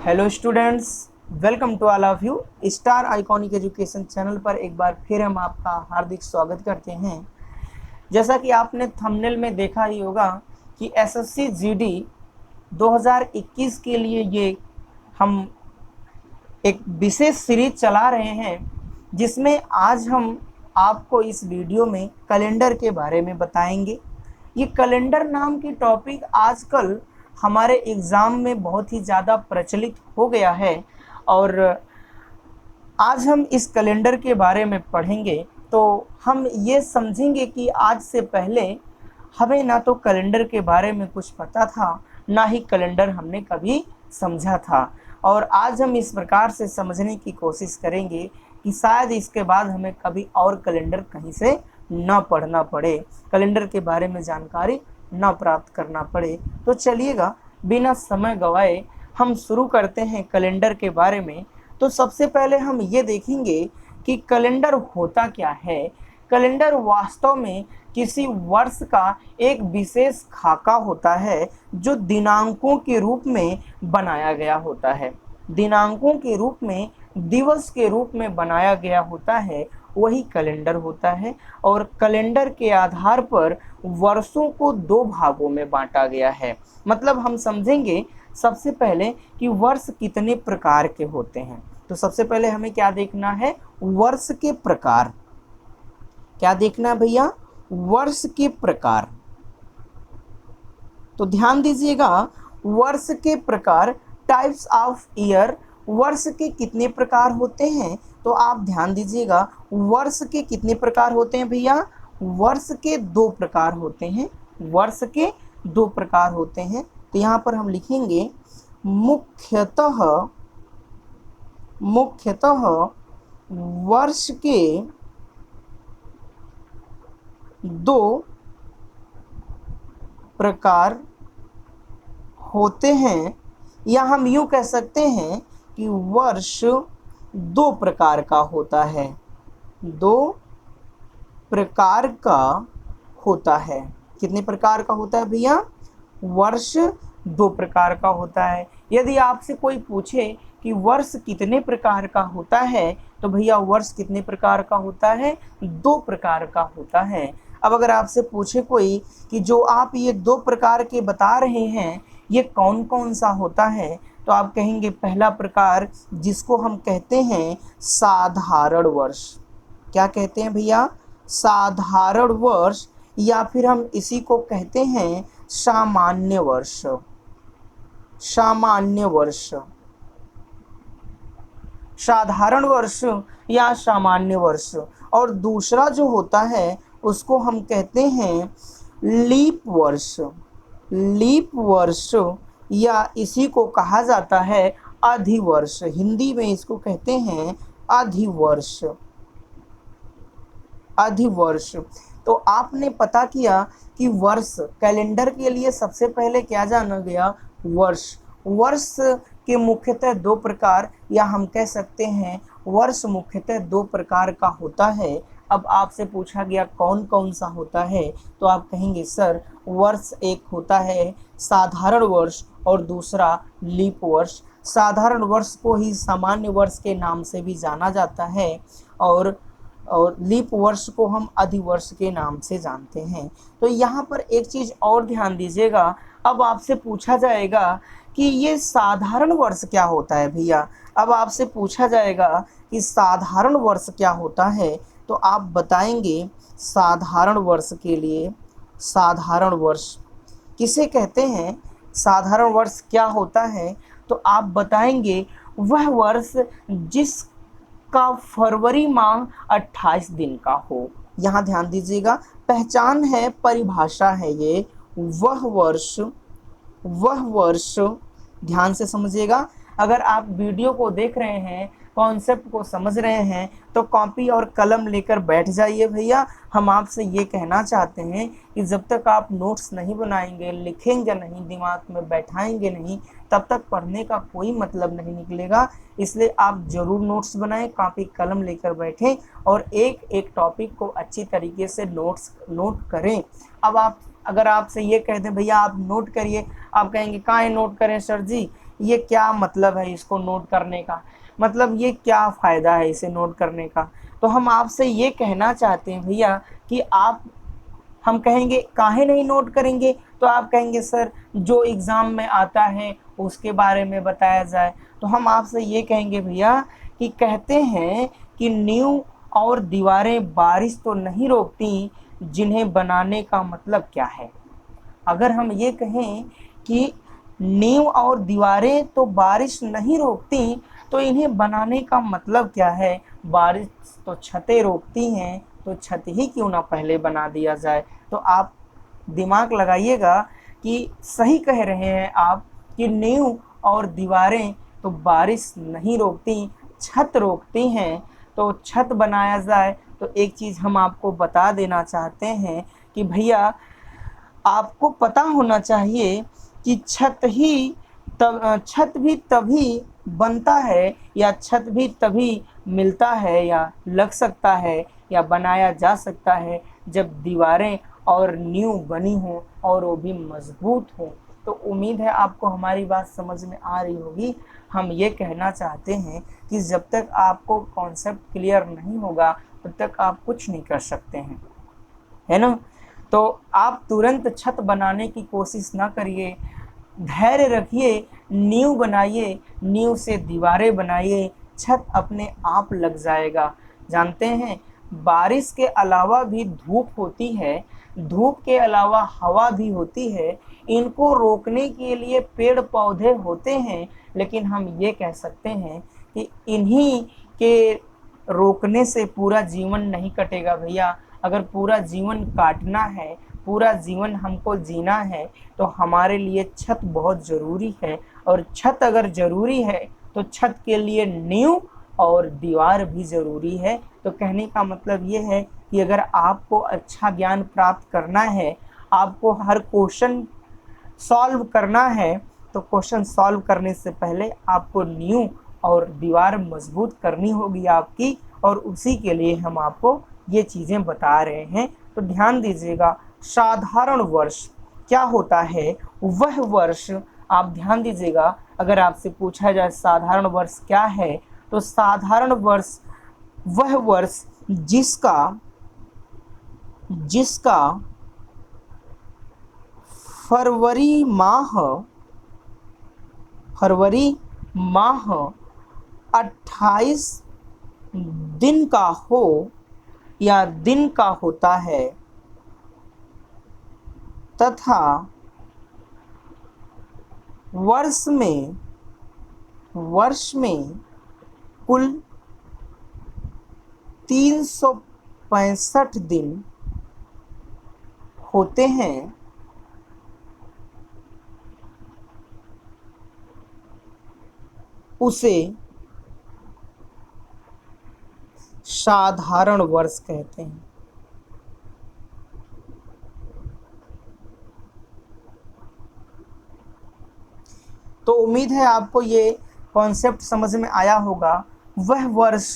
Hello students, welcome to all of you. Star Iconic Education channel पर एक बार फिर हम आपका हार्दिक स्वागत करते हैं। जैसा कि आपने थंबनेल में देखा ही होगा कि एसएससी जीडी 2021 के लिए ये हम एक विशेष सीरीज चला रहे हैं, जिसमें आज हम आपको इस वीडियो में कैलेंडर के बारे में बताएंगे। ये कैलेंडर नाम की टॉपिक आजकल हमारे एग्ज़ाम में बहुत ही ज़्यादा प्रचलित हो गया है और आज हम इस कैलेंडर के बारे में पढ़ेंगे तो हम ये समझेंगे कि आज से पहले हमें ना तो कैलेंडर के बारे में कुछ पता था, ना ही कैलेंडर हमने कभी समझा था। और आज हम इस प्रकार से समझने की कोशिश करेंगे कि शायद इसके बाद हमें कभी और कैलेंडर कहीं से न पढ़ना पड़े, कैलेंडर के बारे में जानकारी न प्राप्त करना पड़े। तो चलिएगा बिना समय गवाए हम शुरू करते हैं कैलेंडर के बारे में। तो सबसे पहले हम ये देखेंगे कि कैलेंडर होता क्या है। कैलेंडर वास्तव में किसी वर्ष का एक विशेष खाका होता है जो दिनांकों के रूप में बनाया गया होता है। दिनांकों के रूप में, दिवस के रूप में बनाया गया होता है, वही कैलेंडर होता है। और कैलेंडर के आधार पर वर्षों को दो भागों में बांटा गया है। मतलब हम समझेंगे सबसे पहले कि वर्ष कितने प्रकार के होते हैं। तो सबसे पहले हमें क्या देखना है, वर्ष के प्रकार। क्या देखना है भैया, वर्ष के प्रकार। तो ध्यान दीजिएगा, वर्ष के प्रकार, टाइप्स ऑफ ईयर। वर्ष के कितने प्रकार होते हैं, तो आप ध्यान दीजिएगा, वर्ष के कितने प्रकार होते हैं भैया, वर्ष के दो प्रकार होते हैं। वर्ष के दो प्रकार होते हैं। तो यहाँ पर हम लिखेंगे मुख्यतः वर्ष के दो प्रकार होते हैं, या हम यूँ कह सकते हैं कि वर्ष दो प्रकार का होता है। दो प्रकार का होता है। कितने प्रकार का होता है भैया, वर्ष दो प्रकार का होता है। यदि आपसे कोई पूछे कि वर्ष कितने प्रकार का होता है, तो भैया वर्ष कितने प्रकार का होता है, दो प्रकार का होता है। अब अगर आपसे पूछे कोई कि जो आप ये दो प्रकार के बता रहे हैं ये कौन कौन सा होता है, तो आप कहेंगे पहला प्रकार जिसको हम कहते हैं साधारण वर्ष। क्या कहते हैं भैया, साधारण वर्ष, या फिर हम इसी को कहते हैं सामान्य वर्ष। सामान्य वर्ष, साधारण वर्ष या सामान्य वर्ष। और दूसरा जो होता है उसको हम कहते हैं लीप वर्ष। लीप वर्ष, या इसी को कहा जाता है अधिवर्ष। हिंदी में इसको कहते हैं अधिवर्ष। अधिवर्ष। तो आपने पता किया कि वर्ष, कैलेंडर के लिए सबसे पहले क्या जाना गया, वर्ष। वर्ष के मुख्यतः दो प्रकार, या हम कह सकते हैं वर्ष मुख्यतः दो प्रकार का होता है। अब आपसे पूछा गया कौन कौन सा होता है, तो आप कहेंगे सर वर्ष एक होता है साधारण वर्ष और दूसरा लीप वर्ष। साधारण वर्ष को ही सामान्य वर्ष के नाम से भी जाना जाता है और लीप वर्ष को हम अधिवर्ष के नाम से जानते हैं। तो यहाँ पर एक चीज़ और ध्यान दीजिएगा, अब आपसे पूछा जाएगा कि ये साधारण वर्ष क्या होता है भैया। अब आपसे पूछा जाएगा कि साधारण वर्ष क्या होता है, तो आप बताएंगे साधारण वर्ष के लिए, साधारण वर्ष किसे कहते हैं, साधारण वर्ष क्या होता है, तो आप बताएंगे वह वर्ष जिसका फरवरी माह 28 दिन का हो। यहाँ ध्यान दीजिएगा, पहचान है, परिभाषा है ये, वह वर्ष ध्यान से समझिएगा। अगर आप वीडियो को देख रहे हैं, कॉन्सेप्ट को समझ रहे हैं, तो कॉपी और कलम लेकर बैठ जाइए भैया। हम आपसे ये कहना चाहते हैं कि जब तक आप नोट्स नहीं बनाएंगे, लिखेंगे नहीं, दिमाग में बैठाएंगे नहीं, तब तक पढ़ने का कोई मतलब नहीं निकलेगा। इसलिए आप ज़रूर नोट्स बनाएं, कॉपी कलम लेकर बैठें और एक एक टॉपिक को अच्छी तरीके से नोट करें। अब आप अगर आपसे ये कहते हैं भैया आप नोट करिए, आप कहेंगे काहे नोट करें सर जी, ये क्या मतलब है इसको नोट करने का, मतलब ये क्या फ़ायदा है इसे नोट करने का। तो हम आपसे ये कहना चाहते हैं भैया कि आप, हम कहेंगे काहे नहीं नोट करेंगे, तो आप कहेंगे सर जो एग्ज़ाम में आता है उसके बारे में बताया जाए। तो हम आपसे ये कहेंगे भैया कि कहते हैं कि नींव और दीवारें बारिश तो नहीं रोकती, जिन्हें बनाने का मतलब क्या है। अगर हम ये कहें कि नींव और दीवारें तो बारिश नहीं रोकती, तो इन्हें बनाने का मतलब क्या है। बारिश तो छतें रोकती हैं, तो छत ही क्यों ना पहले बना दिया जाए। तो आप दिमाग लगाइएगा कि सही कह रहे हैं आप कि नींव और दीवारें तो बारिश नहीं रोकती, छत रोकती हैं। तो छत बनाया जाए। तो एक चीज़ हम आपको बता देना चाहते हैं कि भैया आपको पता होना चाहिए कि छत भी तभी बनता है या छत भी तभी मिलता है या लग सकता है या बनाया जा सकता है जब दीवारें और नींव बनी हो और वो भी मजबूत हो। तो उम्मीद है आपको हमारी बात समझ में आ रही होगी। हम ये कहना चाहते हैं कि जब तक आपको कॉन्सेप्ट क्लियर नहीं होगा तब तक आप कुछ नहीं कर सकते हैं, है ना। तो आप तुरंत छत बनाने की कोशिश ना करिए, धैर्य रखिए, नींव बनाइए, नींव से दीवारें बनाइए, छत अपने आप लग जाएगा। जानते हैं बारिश के अलावा भी धूप होती है, धूप के अलावा हवा भी होती है, इनको रोकने के लिए पेड़ पौधे होते हैं। लेकिन हम ये कह सकते हैं कि इन्हीं के रोकने से पूरा जीवन नहीं कटेगा भैया। अगर पूरा जीवन काटना है, पूरा जीवन हमको जीना है, तो हमारे लिए छत बहुत ज़रूरी है। और छत अगर ज़रूरी है तो छत के लिए नींव और दीवार भी ज़रूरी है। तो कहने का मतलब ये है कि अगर आपको अच्छा ज्ञान प्राप्त करना है, आपको हर क्वेश्चन सॉल्व करना है, तो क्वेश्चन सॉल्व करने से पहले आपको नींव और दीवार मजबूत करनी होगी आपकी। और उसी के लिए हम आपको ये चीज़ें बता रहे हैं। तो ध्यान दीजिएगा, साधारण वर्ष क्या होता है, वह वर्ष, आप ध्यान दीजिएगा, अगर आपसे पूछा जाए साधारण वर्ष क्या है, तो साधारण वर्ष वह वर्ष जिसका जिसका फरवरी माह 28 दिन का हो या दिन का होता है, तथा वर्ष में कुल 365 दिन होते हैं, उसे साधारण वर्ष कहते हैं। तो उम्मीद है आपको ये कॉन्सेप्ट समझ में आया होगा। वह वर्ष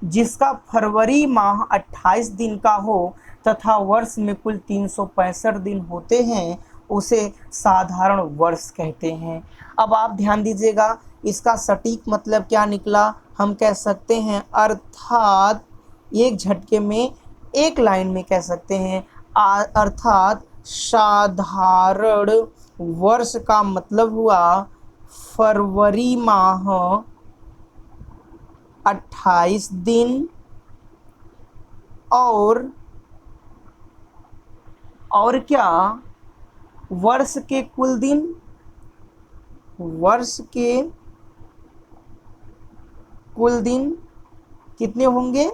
जिसका फरवरी माह 28 दिन का हो तथा वर्ष में कुल 365 दिन होते हैं, उसे साधारण वर्ष कहते हैं। अब आप ध्यान दीजिएगा, इसका सटीक मतलब क्या निकला। हम कह सकते हैं अर्थात एक झटके में, एक लाइन में कह सकते हैं, अर्थात साधारण वर्ष का मतलब हुआ फरवरी माह 28 दिन और क्या, वर्ष के कुल दिन, वर्ष के कुल दिन कितने होंगे,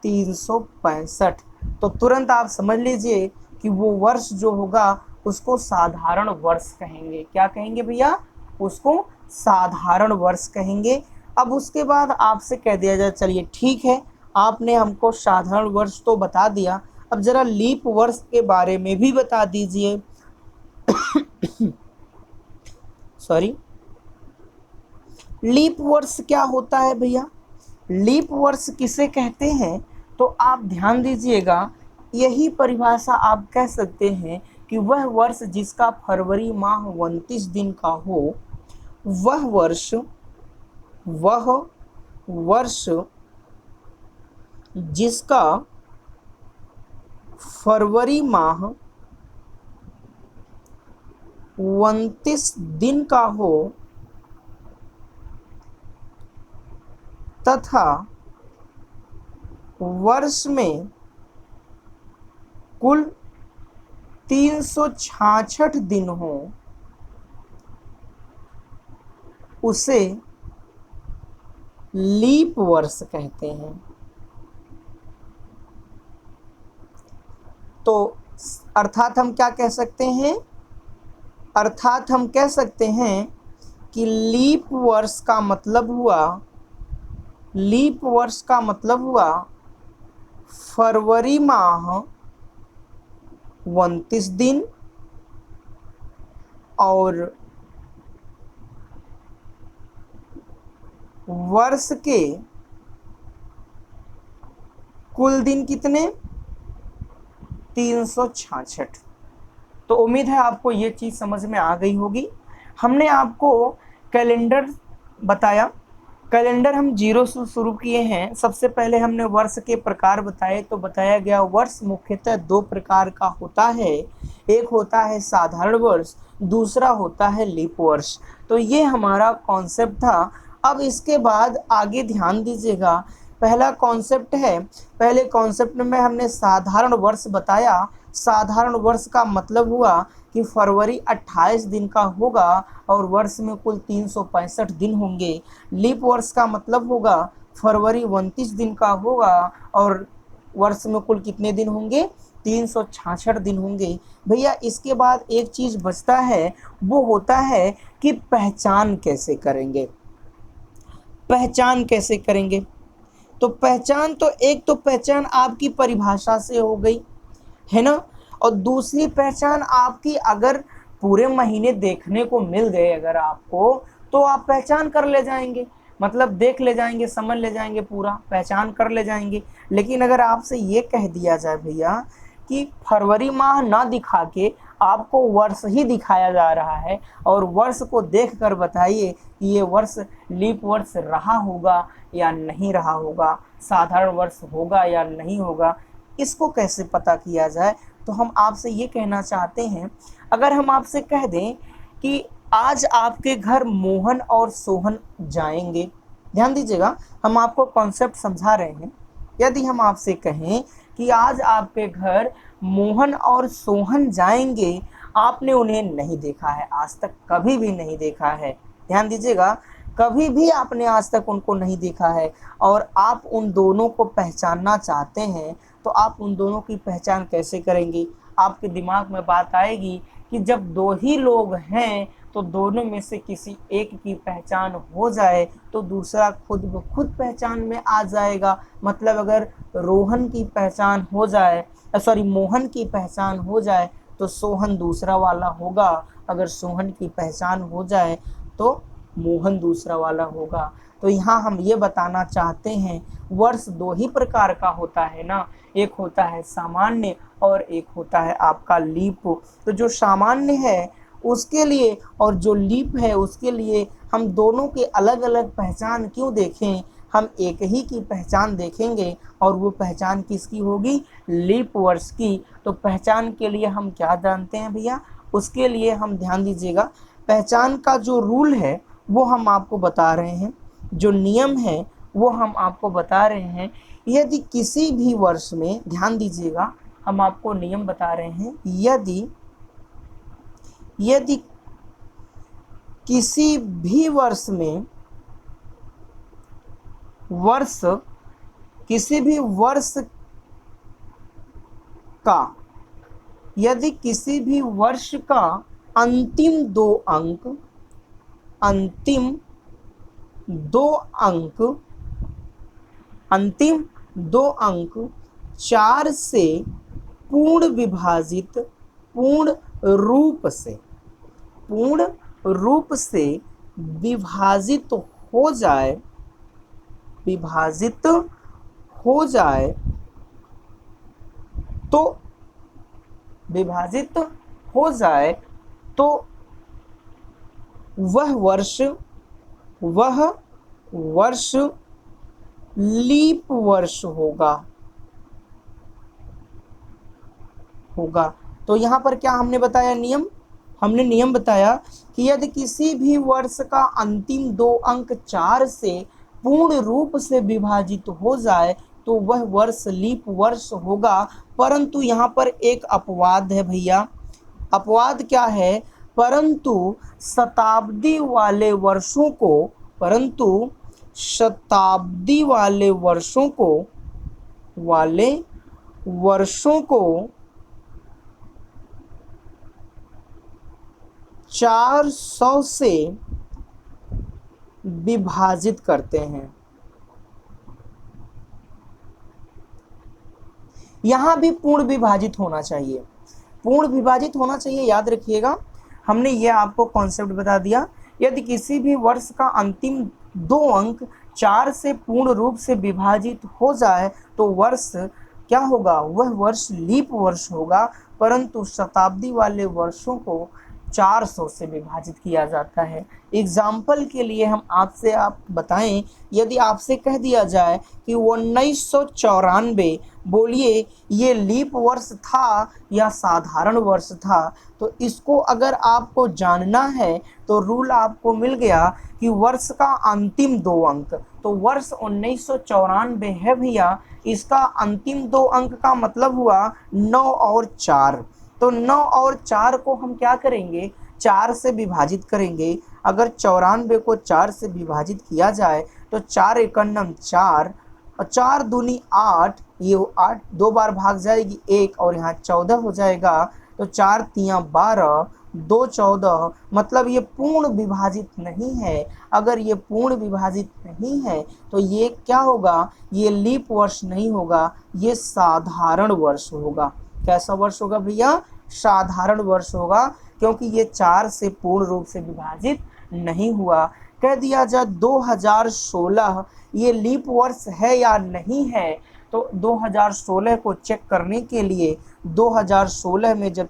365। तो तुरंत आप समझ लीजिए कि वो वर्ष जो होगा उसको साधारण वर्ष कहेंगे। क्या कहेंगे भैया, उसको साधारण वर्ष कहेंगे। अब उसके बाद आपसे कह दिया जाए, चलिए ठीक है, आपने हमको साधारण वर्ष तो बता दिया, अब जरा लीप वर्ष के बारे में भी बता दीजिए। सॉरी, लीप वर्ष क्या होता है भैया, लीप वर्ष किसे कहते हैं। तो आप ध्यान दीजिएगा, यही परिभाषा आप कह सकते हैं कि वह वर्ष जिसका फरवरी माह 29 दिन का हो, वह वर्ष जिसका फरवरी माह 29 दिन का हो तथा वर्ष में कुल 366 दिन हो, उसे लीप वर्ष कहते हैं। तो अर्थात हम क्या कह सकते हैं? अर्थात हम कह सकते हैं कि लीप वर्ष का मतलब हुआ फरवरी माह 29 दिन और वर्ष के कुल दिन कितने? 366। तो उम्मीद है आपको ये चीज़ समझ में आ गई होगी। हमने आपको कैलेंडर बताया। कैलेंडर हम 0 से शुरू किए हैं। सबसे पहले हमने वर्ष के प्रकार बताए, तो बताया गया वर्ष मुख्यतः 2 प्रकार का होता है। एक होता है साधारण वर्ष, दूसरा होता है लीप वर्ष। तो ये हमारा कॉन्सेप्ट था। अब इसके बाद आगे ध्यान दीजिएगा, पहला कॉन्सेप्ट है। पहले कॉन्सेप्ट में हमने साधारण वर्ष बताया। साधारण वर्ष का मतलब हुआ कि फरवरी 28 दिन का होगा और वर्ष में कुल 365 दिन होंगे। लीप वर्ष का मतलब होगा फरवरी 29 दिन का होगा और वर्ष में कुल कितने दिन होंगे? 366 दिन होंगे। भैया इसके बाद एक चीज़ बचता है, वो होता है कि पहचान कैसे करेंगे। पहचान कैसे करेंगे? तो पहचान तो एक तो पहचान आपकी परिभाषा से हो गई है ना, और दूसरी पहचान आपकी अगर पूरे महीने देखने को मिल गए अगर आपको, तो आप पहचान कर ले जाएंगे, मतलब देख ले जाएंगे, समझ ले जाएंगे, पूरा पहचान कर ले जाएंगे। लेकिन अगर आपसे ये कह दिया जाए भैया कि फरवरी माह ना दिखा के आपको वर्ष ही दिखाया जा रहा है और वर्ष को देखकर बताइए कि ये वर्ष लीप वर्ष रहा होगा या नहीं रहा होगा, साधारण वर्ष होगा या नहीं होगा, इसको कैसे पता किया जाए? तो हम आपसे ये कहना चाहते हैं, अगर हम आपसे कह दें कि आज आपके घर मोहन और सोहन जाएंगे, ध्यान दीजिएगा हम आपको कॉन्सेप्ट समझा रहे हैं। यदि हम आपसे कहें कि आज आपके घर मोहन और सोहन जाएंगे, आपने उन्हें नहीं देखा है, आज तक कभी भी नहीं देखा है, ध्यान दीजिएगा, कभी भी आपने आज तक उनको नहीं देखा है और आप उन दोनों को पहचानना चाहते हैं, तो आप उन दोनों की पहचान कैसे करेंगे? आपके दिमाग में बात आएगी कि जब 2 ही लोग हैं तो दोनों में से किसी एक की पहचान हो जाए तो दूसरा खुद ब खुद पहचान में आ जाएगा। मतलब अगर रोहन की पहचान हो जाए, मोहन की पहचान हो जाए तो सोहन दूसरा वाला होगा, अगर सोहन की पहचान हो जाए तो मोहन दूसरा वाला होगा। तो यहाँ हम ये बताना चाहते हैं वर्ष 2 ही प्रकार का होता है ना, एक होता है सामान्य और एक होता है आपका लीप। तो जो सामान्य है उसके लिए और जो लीप है उसके लिए हम दोनों के अलग अलग पहचान क्यों देखें, हम एक ही की पहचान देखेंगे और वो पहचान किसकी होगी? लीप वर्ष की। तो पहचान के लिए हम क्या जानते हैं भैया? उसके लिए हम ध्यान दीजिएगा, पहचान का जो रूल है वो हम आपको बता रहे हैं, जो नियम है वो हम आपको बता रहे हैं। यदि किसी भी वर्ष में, ध्यान दीजिएगा हम आपको नियम बता रहे हैं, यदि किसी भी वर्ष में किसी भी वर्ष का, यदि किसी भी वर्ष का अंतिम दो अंक 4 से पूर्ण रूप से विभाजित हो जाए तो वह वर्ष लीप वर्ष होगा। तो यहाँ पर क्या हमने बताया नियम? हमने नियम बताया कि यदि किसी भी वर्ष का अंतिम 2 अंक 4 से पूर्ण रूप से विभाजित हो जाए तो वह वर्ष लीप वर्ष होगा। परंतु यहाँ पर एक अपवाद है भैया। अपवाद क्या है? परंतु शताब्दी वाले वर्षों को 400 से विभाजित करते हैं। यहां भी पूर्ण विभाजित होना चाहिए, याद रखिएगा। हमने ये आपको कॉन्सेप्ट बता दिया। यदि किसी भी वर्ष का अंतिम 2 अंक 4 से पूर्ण रूप से विभाजित हो जाए तो वर्ष क्या होगा? वह वर्ष लीप वर्ष होगा। परंतु शताब्दी वाले वर्षों को 400 से विभाजित किया जाता है। एग्जाम्पल के लिए हम आपसे बताएं, यदि आपसे कह दिया जाए कि 1994, बोलिए ये लीप वर्ष था या साधारण वर्ष था? तो इसको अगर आपको जानना है तो रूल आपको मिल गया कि वर्ष का अंतिम 2 अंक, तो वर्ष 1994 है भैया, इसका अंतिम 2 अंक का मतलब हुआ 9 और 4। तो 9 और 4 को हम क्या करेंगे? 4 से विभाजित करेंगे। अगर 94 को 4 से विभाजित किया जाए तो 4 एकन्नम 4 और 4 दूनी 8, ये 8 2 बार भाग जाएगी 1 और यहाँ 14 हो जाएगा। तो 4 तियाँ 12, 2 14, मतलब ये पूर्ण विभाजित नहीं है। अगर ये पूर्ण विभाजित नहीं है तो ये क्या होगा? ये लीप वर्ष नहीं होगा, ये साधारण वर्ष होगा। कैसा वर्ष होगा भैया? साधारण वर्ष होगा, क्योंकि ये 4 से पूर्ण रूप से विभाजित नहीं हुआ। कह दिया जाए 2016 ये लीप वर्ष है या नहीं है? तो 2016 को चेक करने के लिए 2016 में जब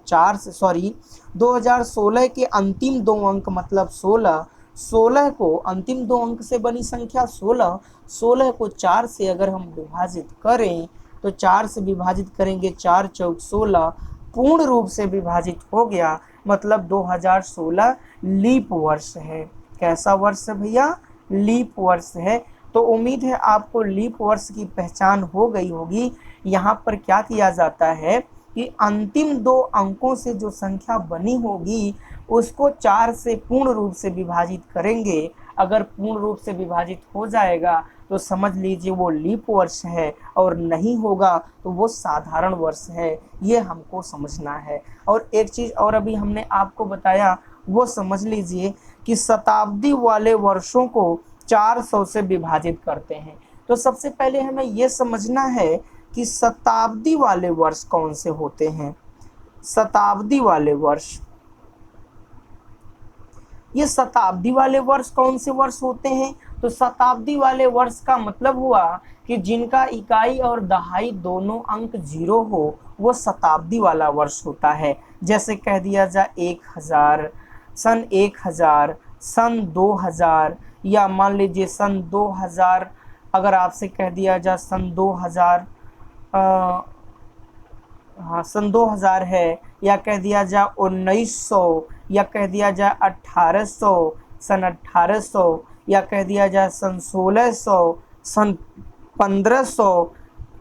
2016 के अंतिम 2 अंक मतलब 16 को अंतिम 2 अंक से बनी संख्या 16 को 4 से अगर हम विभाजित करें तो 4 से विभाजित करेंगे 4 चौक 16, पूर्ण रूप से विभाजित हो गया, मतलब 2016 लीप वर्ष है। कैसा वर्ष है भैया? लीप वर्ष है। तो उम्मीद है आपको लीप वर्ष की पहचान हो गई होगी। यहाँ पर क्या किया जाता है कि अंतिम 2 अंकों से जो संख्या बनी होगी उसको 4 से पूर्ण रूप से विभाजित करेंगे। अगर पूर्ण रूप से विभाजित हो जाएगा तो समझ लीजिए वो लीप वर्ष है, और नहीं होगा तो वो साधारण वर्ष है। ये हमको समझना है। और एक चीज़ और अभी हमने आपको बताया, वो समझ लीजिए कि शताब्दी वाले वर्षों को 400 से विभाजित करते हैं। तो सबसे पहले हमें ये समझना है कि शताब्दी वाले वर्ष कौन से होते हैं। शताब्दी वाले वर्ष, ये शताब्दी वाले वर्ष कौन से वर्ष होते हैं? तो शताब्दी वाले वर्ष का मतलब हुआ कि जिनका इकाई और दहाई दोनों अंक 0 हो, वो शताब्दी वाला वर्ष होता है। जैसे कह दिया जाए 1000, सन 1000, सन 2000, या मान लीजिए सन 2000। अगर आपसे कह दिया जाए सन 2000, हाँ सन 2000 है, या कह दिया जाए 1900, या कह दिया जाए 1800, सन 1800, या कह दिया जाए सन 1600, सन 1500,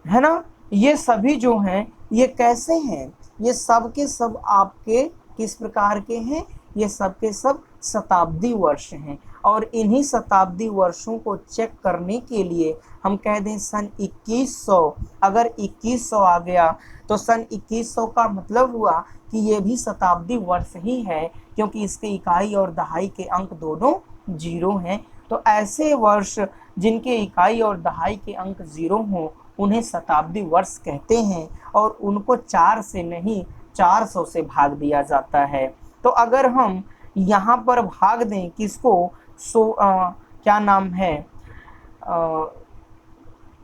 है ना? ये सभी जो हैं ये कैसे हैं? ये सब के सब आपके किस प्रकार के हैं? ये सब के सब शताब्दी वर्ष हैं। और इन्हीं शताब्दी वर्षों को चेक करने के लिए हम कह दें सन 2100, अगर 2100 आ गया तो सन 2100 का मतलब हुआ कि ये भी शताब्दी वर्ष ही है, क्योंकि इसके इकाई और दहाई के अंक दोनों 0 हैं। तो ऐसे वर्ष जिनके इकाई और दहाई के अंक 0 हों उन्हें शताब्दी वर्ष कहते हैं, और उनको 4 से नहीं 400 से भाग दिया जाता है। तो अगर हम यहाँ पर भाग दें किसको, क्या नाम है,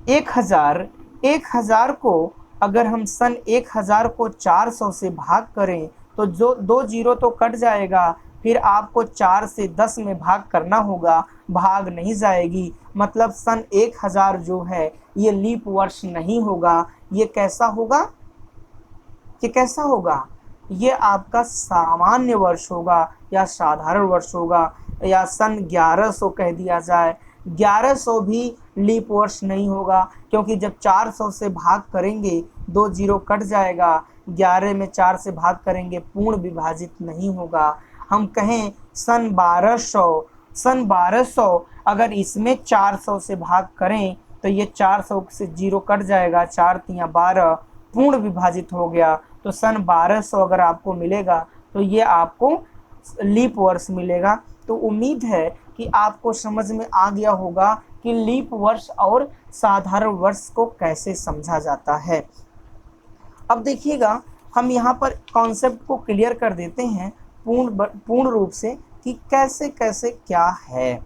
1000 को अगर हम सन 1000 को 400 से भाग करें तो जो 2 0 तो कट जाएगा, फिर आपको 4 से 10 में भाग करना होगा, भाग नहीं जाएगी, मतलब सन 1000 जो है ये लीप वर्ष नहीं होगा। ये कैसा होगा, ये कैसा होगा, ये आपका सामान्य वर्ष होगा या साधारण वर्ष होगा, या सन 1100 कह दिया जाए। 1100 भी लीप वर्ष नहीं होगा, क्योंकि जब 400 से भाग करेंगे 2 जीरो कट जाएगा, 11 में 4 से भाग करेंगे, पूर्ण विभाजित नहीं होगा। हम कहें सन 1200, सन 1200 अगर इसमें 400 से भाग करें तो ये 400 से जीरो कट जाएगा, 4 तिया 12, पूर्ण विभाजित हो गया। तो सन 1200 अगर आपको मिलेगा तो ये आपको लीप वर्ष मिलेगा। तो उम्मीद है कि आपको समझ में आ गया होगा कि लीप वर्ष और साधारण वर्ष को कैसे समझा जाता है। अब देखिएगा, हम यहाँ पर कॉन्सेप्ट को क्लियर कर देते हैं पूर्ण रूप से कि कैसे कैसे क्या है।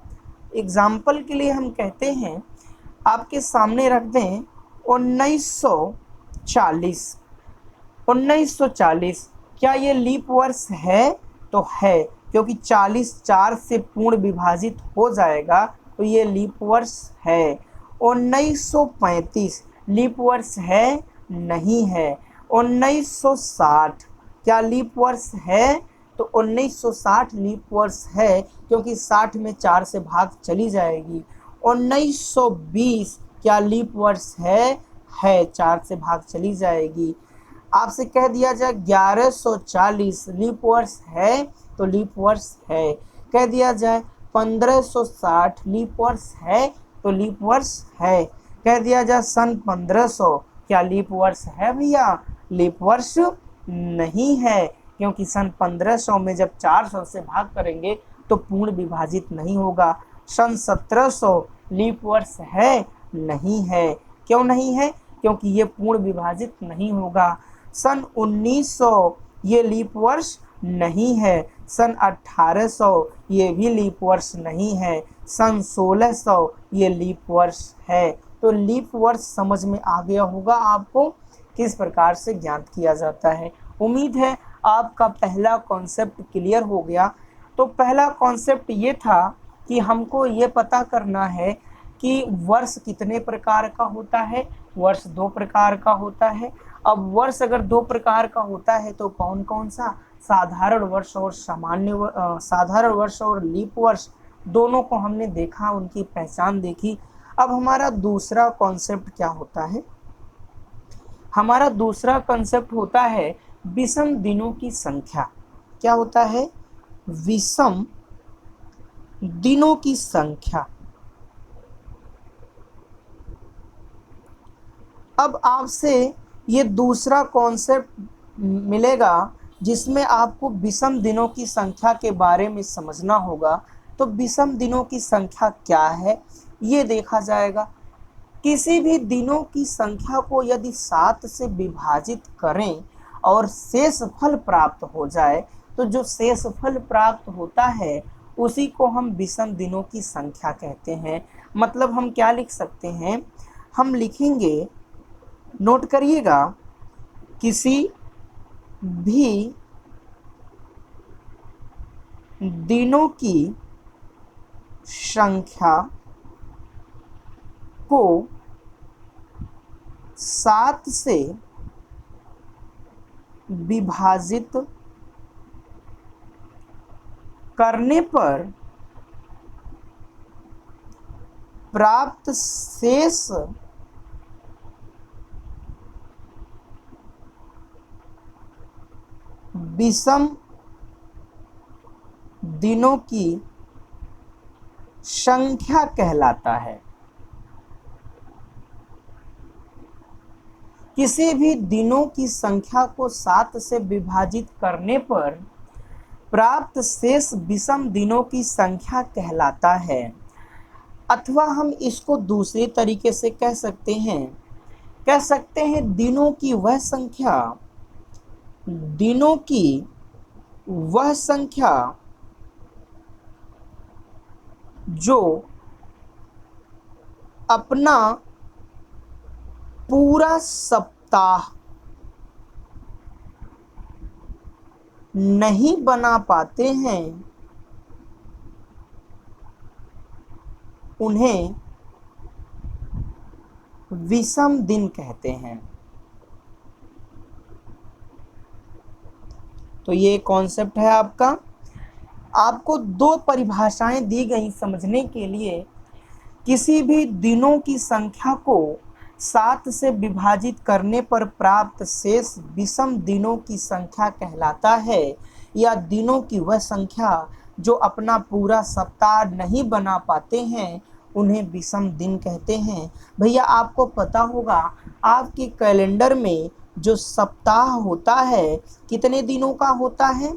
एग्जाम्पल के लिए हम कहते हैं, आपके सामने रख दें 1940। 1940 क्या ये लीप वर्ष है? तो है, क्योंकि 40 4 से पूर्ण विभाजित हो जाएगा तो ये लीप वर्ष है। 1935 लीप वर्ष है? नहीं है। 1960 क्या लीप वर्ष है? तो 1960 लीप वर्ष है, क्योंकि 60 में 4 से भाग चली जाएगी। 1920 क्या लीप वर्ष है? 4 से भाग चली जाएगी। आपसे कह दिया जाए 1140 लीप वर्ष है, तो लीप वर्ष है। कह दिया जाए 1560 लीप वर्ष है, तो लीप वर्ष है। कह दिया जाए सन 1500 क्या लीप वर्ष है? भैया लीप वर्ष नहीं है, क्योंकि सन 1500 में जब 400 से भाग करेंगे तो पूर्ण विभाजित नहीं होगा। सन 1700 लीप वर्ष है? नहीं है। क्यों नहीं है? क्योंकि ये पूर्ण विभाजित नहीं होगा। सन 1900 ये लीप वर्ष नहीं है। सन 1800 ये भी लीप वर्ष नहीं है। सन 1600 ये लीप वर्ष है। तो लीप वर्ष समझ में आ गया होगा आपको किस प्रकार से ज्ञात किया जाता है। उम्मीद है आपका पहला कॉन्सेप्ट क्लियर हो गया। तो पहला कॉन्सेप्ट ये था कि हमको ये पता करना है कि वर्ष कितने प्रकार का होता है। वर्ष 2 प्रकार का होता है। अब वर्ष अगर 2 प्रकार का होता है तो कौन कौन सा? साधारण वर्ष और साधारण वर्ष और लीप वर्ष, दोनों को हमने देखा, उनकी पहचान देखी। अब हमारा दूसरा कॉन्सेप्ट क्या होता है? हमारा दूसरा कॉन्सेप्ट होता है विषम दिनों की संख्या। क्या होता है? विषम दिनों की संख्या। अब आपसे ये दूसरा कॉन्सेप्ट मिलेगा जिसमें आपको विषम दिनों की संख्या के बारे में समझना होगा। तो विषम दिनों की संख्या क्या है ये देखा जाएगा। किसी भी दिनों की संख्या को यदि 7 से विभाजित करें और शेषफल प्राप्त हो जाए, तो जो शेषफल प्राप्त होता है उसी को हम विषम दिनों की संख्या कहते हैं। मतलब हम क्या लिख सकते हैं? हम लिखेंगे, नोट करिएगा, किसी भी दिनों की संख्या को 7 से विभाजित करने पर प्राप्त शेष विषम दिनों की संख्या कहलाता है। किसी भी दिनों की संख्या को 7 से विभाजित करने पर प्राप्त शेष विषम दिनों की संख्या कहलाता है। अथवा हम इसको दूसरे तरीके से कह सकते हैं दिनों की वह संख्या जो अपना पूरा सप्ताह नहीं बना पाते हैं उन्हें विषम दिन कहते हैं। तो ये कॉन्सेप्ट है आपका। आपको दो परिभाषाएं दी गई समझने के लिए। किसी भी दिनों की संख्या को 7 से विभाजित करने पर प्राप्त शेष विषम दिनों की संख्या कहलाता है, या दिनों की वह संख्या जो अपना पूरा सप्ताह नहीं बना पाते हैं उन्हें विषम दिन कहते हैं। भैया आपको पता होगा आपके कैलेंडर में जो सप्ताह होता है कितने दिनों का होता है?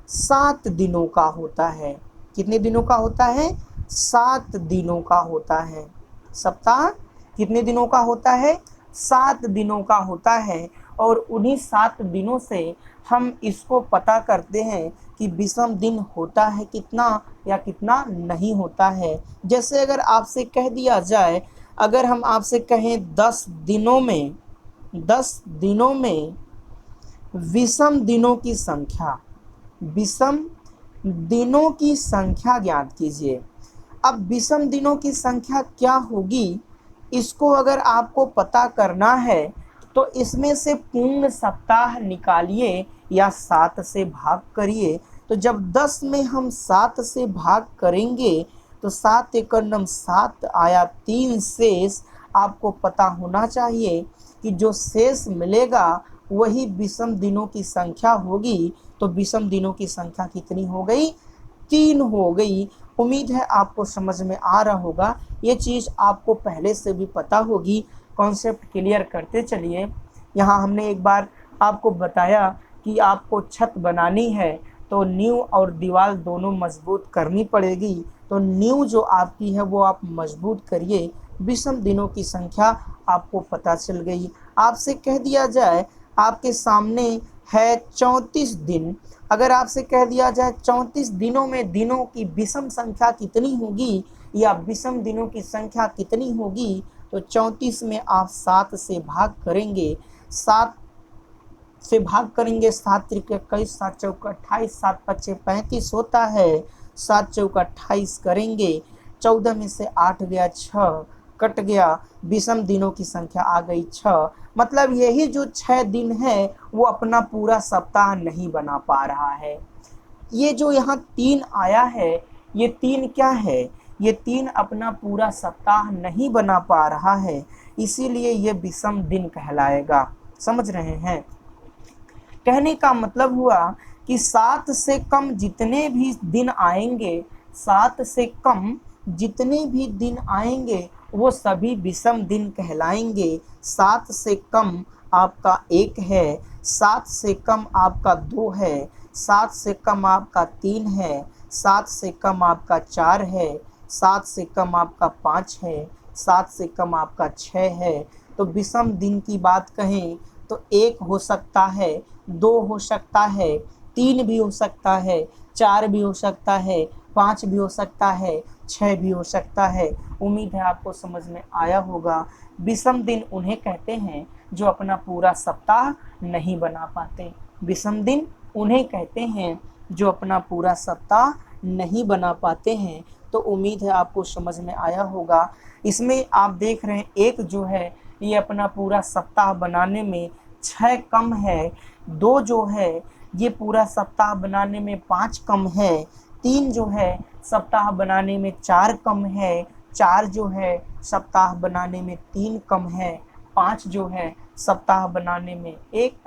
7 दिनों का होता है। कितने दिनों का होता है? 7 दिनों का होता है। सप्ताह कितने दिनों का होता है? 7 दिनों का होता है। और उन्हीं 7 दिनों से हम इसको पता करते हैं कि विषम दिन होता है कितना या कितना नहीं होता है। जैसे अगर आपसे कह दिया जाए, अगर हम आपसे कहें 10 दिनों में विषम दिनों की संख्या, विषम दिनों की संख्या ज्ञात कीजिए। अब विषम दिनों की संख्या क्या होगी, इसको अगर आपको पता करना है तो इसमें से पूर्ण सप्ताह निकालिए या 7 से भाग करिए। तो जब 10 में हम 7 से भाग करेंगे तो 7 एकड़ 7 आया 3 शेष। आपको पता होना चाहिए कि जो शेष मिलेगा वही विषम दिनों की संख्या होगी। तो विषम दिनों की संख्या कितनी हो गई? 3 हो गई। उम्मीद है आपको समझ में आ रहा होगा। ये चीज़ आपको पहले से भी पता होगी। कॉन्सेप्ट क्लियर करते चलिए। यहाँ हमने एक बार आपको बताया कि आपको छत बनानी है तो नींव और दीवार दोनों मजबूत करनी पड़ेगी। तो नींव जो आपकी है वो आप मजबूत करिए। विषम दिनों की संख्या आपको पता चल गई। आपसे कह दिया जाए आपके सामने है 34 दिन। अगर आपसे कह दिया जाए 34 दिनों में दिनों की विषम संख्या कितनी होगी या विषम दिनों की संख्या कितनी होगी, तो 34 में आप 7 से भाग करेंगे। 7 से भाग करेंगे, 7 त्रिक 21, 7 चौक 28, 7 पच्चे 35 होता है। 7 चौक 28 करेंगे, 14 में से 8 गया 6 कट गया, विषम दिनों की संख्या आ गई 6। मतलब यही जो 6 दिन है वो अपना पूरा सप्ताह नहीं बना पा रहा है। ये जो यहाँ 3 आया है, ये 3 क्या है? ये 3 अपना पूरा सप्ताह नहीं बना पा रहा है, इसीलिए ये विषम दिन कहलाएगा। समझ रहे हैं? कहने का मतलब हुआ कि 7 से कम जितने भी दिन आएंगे, 7 से कम जितने भी दिन आएंगे वो सभी विषम दिन कहलाएंगे। 7 से कम आपका 1 है, 7 से कम आपका 2 है, 7 से कम आपका 3 है, 7 से कम आपका 4 है, 7 से कम आपका 5 है, 7 से कम आपका 6 है। तो विषम दिन की बात कहें तो 1 हो सकता है, 2 हो सकता है, 3 भी हो सकता है, 4 भी हो सकता है, 5 भी हो सकता है, 6 भी हो सकता है। उम्मीद है आपको समझ में आया होगा। विषम दिन उन्हें कहते हैं जो अपना पूरा सप्ताह नहीं बना पाते। विषम दिन उन्हें कहते हैं जो अपना पूरा सप्ताह नहीं बना पाते हैं। तो उम्मीद है आपको समझ में आया होगा। इसमें आप देख रहे हैं एक जो है ये अपना पूरा सप्ताह बनाने में 6 कम है, 2 जो है ये पूरा सप्ताह बनाने में 5 कम है, 3 जो है सप्ताह बनाने में 4 कम है, 4 जो है सप्ताह बनाने में 3 कम है, 5 जो है सप्ताह बनाने में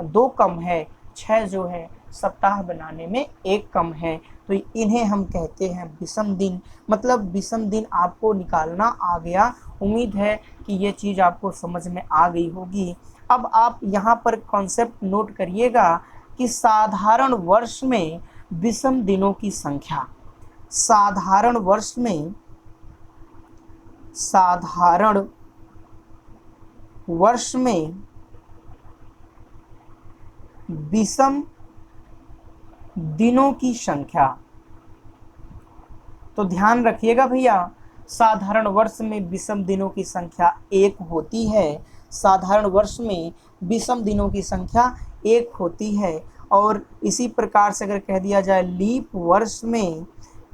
2 कम है, 6 जो है सप्ताह बनाने में 1 कम है। तो इन्हें हम कहते हैं विषम दिन। मतलब विषम दिन आपको निकालना आ गया। उम्मीद है कि ये चीज़ आपको समझ में आ गई होगी। अब आप यहाँ पर कॉन्सेप्ट नोट करिएगा कि साधारण वर्ष में विषम दिनों की संख्या, साधारण वर्ष में विषम दिनों की संख्या। तो ध्यान रखिएगा भैया, साधारण वर्ष में विषम दिनों की संख्या 1 होती है। साधारण वर्ष में विषम दिनों की संख्या 1 होती है। और इसी प्रकार से अगर कह दिया जाए लीप वर्ष में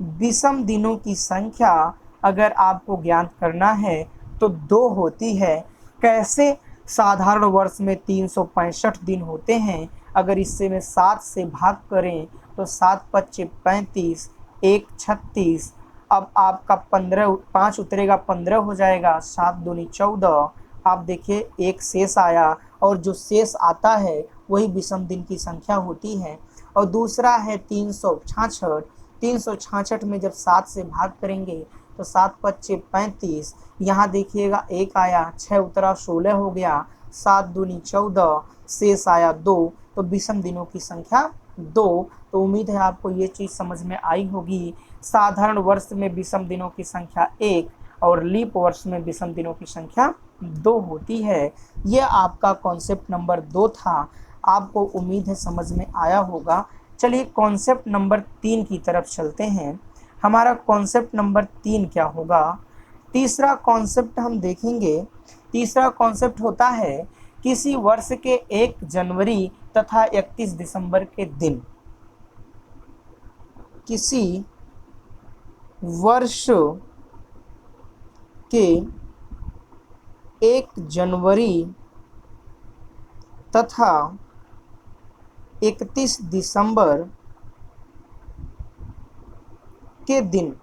विषम दिनों की संख्या अगर आपको ज्ञात करना है तो 2 होती है। कैसे? साधारण वर्ष में 365 दिन होते हैं, अगर इससे में 7 से भाग करें तो 7 पच्चे 35, 1 36। अब आपका 15 5 उतरेगा 15 हो जाएगा, 7 दूनी 14। आप देखिए एक शेष आया और जो शेष आता है वही विषम दिन की संख्या होती है। और दूसरा है 366। 366 में जब 7 से भाग करेंगे तो 7 पच्चे 35। यहाँ देखिएगा एक आया, 6 उतरा 16 हो गया, 7 दूनी 14, शेष आया 2, तो विषम दिनों की संख्या 2। तो उम्मीद है आपको ये चीज़ समझ में आई होगी। साधारण वर्ष में विषम दिनों की संख्या 1 और लीप वर्ष में विषम दिनों की संख्या 2 होती है। यह आपका कॉन्सेप्ट नंबर 2 था। आपको उम्मीद है समझ में आया होगा। चलिए कॉन्सेप्ट नंबर 3 की तरफ चलते हैं। हमारा कॉन्सेप्ट नंबर 3 क्या होगा? तीसरा कॉन्सेप्ट हम देखेंगे। तीसरा कॉन्सेप्ट होता है किसी वर्ष के 1 जनवरी तथा 31 दिसंबर के दिन। किसी वर्ष के 1 जनवरी तथा 31 दिसंबर के दिन।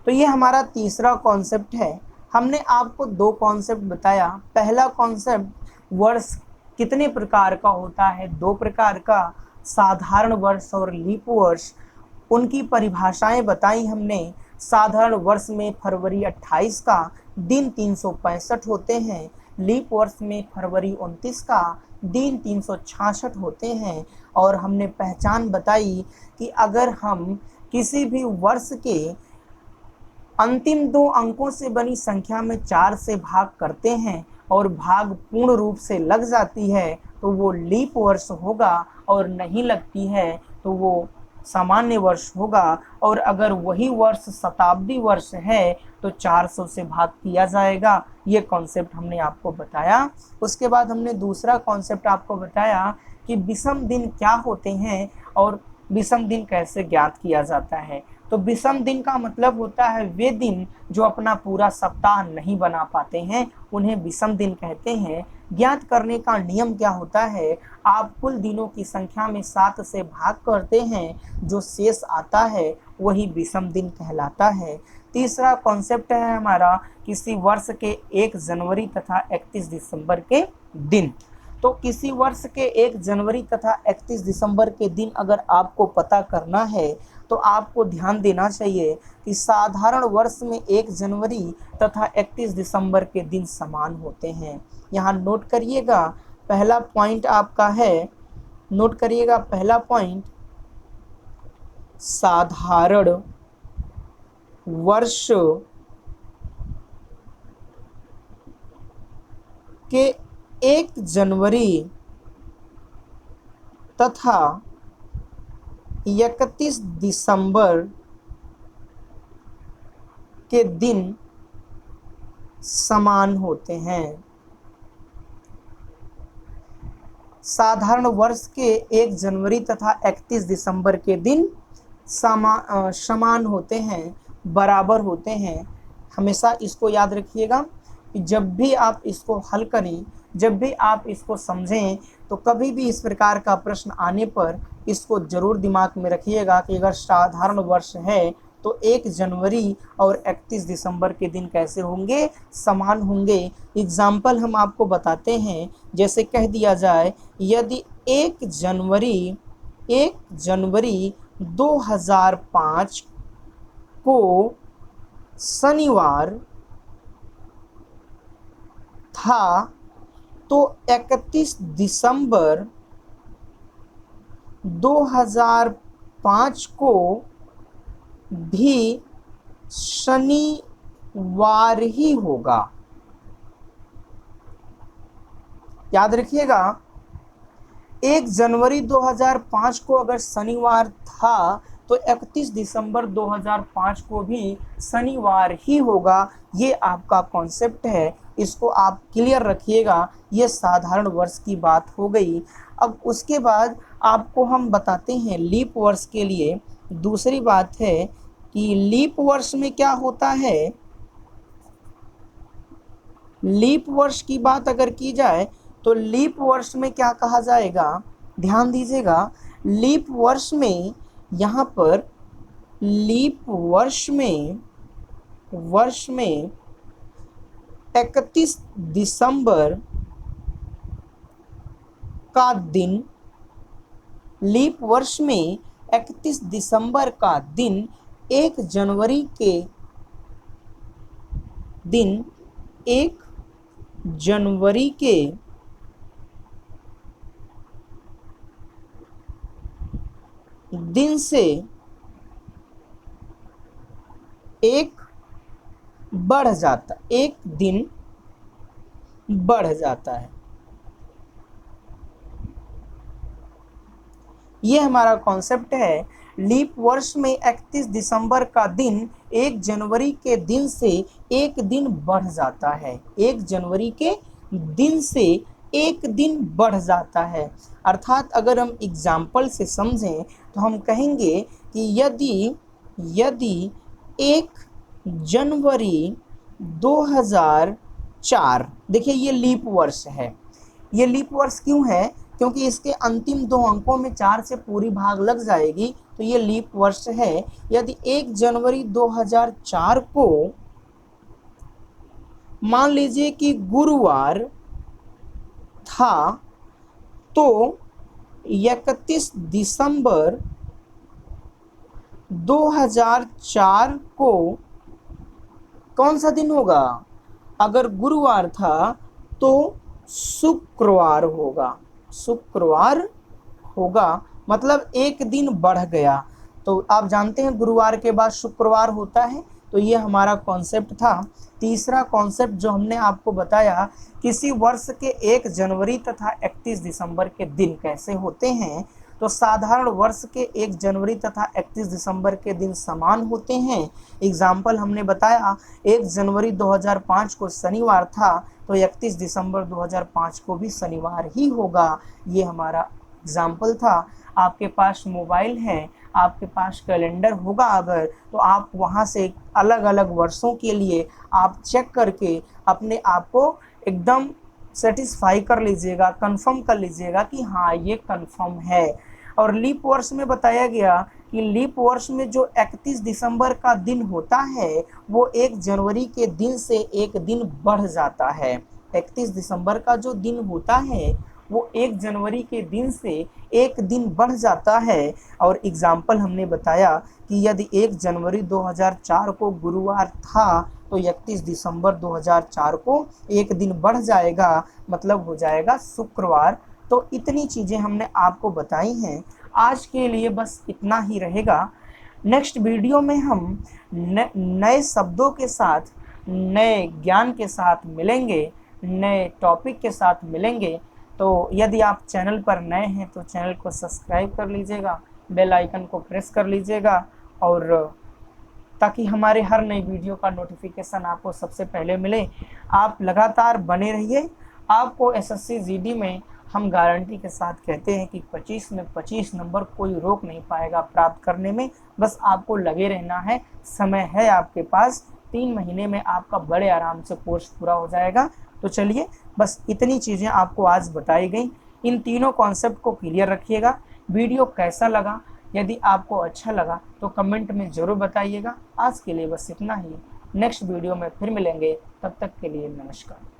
तो ये हमारा तीसरा कॉन्सेप्ट है। हमने आपको 2 कॉन्सेप्ट बताया। पहला कॉन्सेप्ट वर्ष कितने प्रकार का होता है, 2 प्रकार का, साधारण वर्ष और लीप वर्ष। उनकी परिभाषाएं बताई हमने। साधारण वर्ष में फरवरी 28 का दिन 365 होते हैं, लीप वर्ष में फरवरी 29 का दिन 366 होते हैं। और हमने पहचान बताई कि अगर हम किसी भी वर्ष के अंतिम 2 अंकों से बनी संख्या में 4 से भाग करते हैं और भाग पूर्ण रूप से लग जाती है तो वो लीप वर्ष होगा, और नहीं लगती है तो वो सामान्य वर्ष होगा। और अगर वही वर्ष शताब्दी वर्ष है तो 400 से भाग किया जाएगा। ये कॉन्सेप्ट हमने आपको बताया। उसके बाद हमने दूसरा कॉन्सेप्ट आपको बताया कि विषम दिन क्या होते हैं और विषम दिन कैसे ज्ञात किया जाता है। तो विषम दिन का मतलब होता है वे दिन जो अपना पूरा सप्ताह नहीं बना पाते हैं, उन्हें विषम दिन कहते हैं। ज्ञात करने का नियम क्या होता है? आप कुल दिनों की संख्या में 7 से भाग करते हैं, जो शेष आता है वही विषम दिन कहलाता है। तीसरा कॉन्सेप्ट है हमारा किसी वर्ष के 1 जनवरी तथा 31 दिसंबर के दिन। तो किसी वर्ष के 1 जनवरी तथा 31 दिसंबर के दिन अगर आपको पता करना है तो आपको ध्यान देना चाहिए कि साधारण वर्ष में 1 जनवरी तथा 31 दिसंबर के दिन समान होते हैं। यहाँ नोट करिएगा, पहला पॉइंट आपका है, नोट करिएगा पहला पॉइंट, साधारण वर्ष के 1 जनवरी तथा 31 दिसंबर के दिन समान होते हैं। साधारण वर्ष के 1 जनवरी तथा 31 दिसंबर के दिन समान होते हैं, बराबर होते हैं। हमेशा इसको याद रखिएगा कि जब भी आप इसको हल करें, जब भी आप इसको समझें, तो कभी भी इस प्रकार का प्रश्न आने पर इसको जरूर दिमाग में रखिएगा कि अगर साधारण वर्ष है तो 1 जनवरी और 31 दिसंबर के दिन कैसे होंगे? समान होंगे। एग्जाम्पल हम आपको बताते हैं। जैसे कह दिया जाए यदि 1 जनवरी 2005 को शनिवार था तो 31 दिसंबर 2005 को भी शनिवार ही होगा। याद रखिएगा 1 जनवरी 2005 को अगर शनिवार था तो 31 दिसंबर 2005 को भी शनिवार ही होगा। ये आपका कॉन्सेप्ट है, इसको आप क्लियर रखिएगा। ये साधारण वर्ष की बात हो गई। अब उसके बाद आपको हम बताते हैं लीप वर्ष के लिए। दूसरी बात है कि लीप वर्ष में क्या होता है। लीप वर्ष की बात अगर की जाए तो लीप वर्ष में क्या कहा जाएगा, ध्यान दीजिएगा। लीप वर्ष में यहाँ पर लीप वर्ष में 31 दिसंबर का दिन, लीप वर्ष में 31 दिसंबर का दिन 1 जनवरी के दिन 1 जनवरी के दिन से एक दिन बढ़ जाता है। ये हमारा कॉन्सेप्ट है। लीप वर्ष में 31 दिसंबर का दिन 1 जनवरी के दिन से एक दिन बढ़ जाता है। 1 जनवरी के दिन से एक दिन बढ़ जाता है। अर्थात अगर हम एग्जाम्पल से समझें तो हम कहेंगे कि यदि 1 जनवरी 2004, देखिए ये लीप वर्ष है। ये लीप वर्ष क्यों है, क्योंकि इसके अंतिम 2 अंकों में 4 से पूरी भाग लग जाएगी, तो ये लीप वर्ष है। यदि 1 जनवरी 2004 को मान लीजिए कि गुरुवार था, तो 31 दिसंबर 2004 को कौन सा दिन होगा, अगर गुरुवार था तो शुक्रवार होगा, मतलब एक दिन बढ़ गया। तो आप जानते हैं गुरुवार के बाद शुक्रवार होता है। तो ये हमारा कॉन्सेप्ट था। तीसरा कॉन्सेप्ट जो हमने आपको बताया, किसी वर्ष के 1 जनवरी तथा 31 दिसंबर के दिन कैसे होते हैं। तो साधारण वर्ष के 1 जनवरी तथा 31 दिसंबर के दिन समान होते हैं। एग्जाम्पल हमने बताया, 1 जनवरी 2005 को शनिवार था, तो 31 दिसंबर 2005 को भी शनिवार ही होगा। ये हमारा एग्जाम्पल था। आपके पास मोबाइल है, आपके पास कैलेंडर होगा अगर, तो आप वहाँ से अलग अलग वर्षों के लिए आप चेक करके अपने आप को एकदम सेटिस्फाई कर लीजिएगा, कंफर्म कर लीजिएगा कि हाँ ये कंफर्म है। और लीप वर्ष में बताया गया कि लीप वर्ष में जो 31 दिसंबर का दिन होता है वो 1 जनवरी के दिन से एक दिन बढ़ जाता है। 31 दिसंबर का जो दिन होता है वो 1 जनवरी के दिन से एक दिन बढ़ जाता है। और एग्जाम्पल हमने बताया कि यदि 1 जनवरी 2004 को गुरुवार था तो 31 दिसंबर 2004 को एक दिन बढ़ जाएगा, मतलब हो जाएगा शुक्रवार। तो इतनी चीज़ें हमने आपको बताई हैं। आज के लिए बस इतना ही रहेगा। नेक्स्ट वीडियो में हम नए शब्दों के साथ, नए ज्ञान के साथ मिलेंगे, नए टॉपिक के साथ मिलेंगे। तो यदि आप चैनल पर नए हैं तो चैनल को सब्सक्राइब कर लीजिएगा, बेल आइकन को प्रेस कर लीजिएगा, और ताकि हमारे हर नई वीडियो का नोटिफिकेशन आपको सबसे पहले मिले। आप लगातार बने रहिए। आपको एसएससी जीडी में हम गारंटी के साथ कहते हैं कि 25 में 25 नंबर कोई रोक नहीं पाएगा प्राप्त करने में। बस आपको लगे रहना है, समय है आपके पास। 3 महीने में आपका बड़े आराम से कोर्स पूरा हो जाएगा। तो चलिए, बस इतनी चीज़ें आपको आज बताई गई। इन तीनों कॉन्सेप्ट को क्लियर रखिएगा। वीडियो कैसा लगा, यदि आपको अच्छा लगा तो कमेंट में ज़रूर बताइएगा। आज के लिए बस इतना ही। नेक्स्ट वीडियो में फिर मिलेंगे, तब तक के लिए नमस्कार।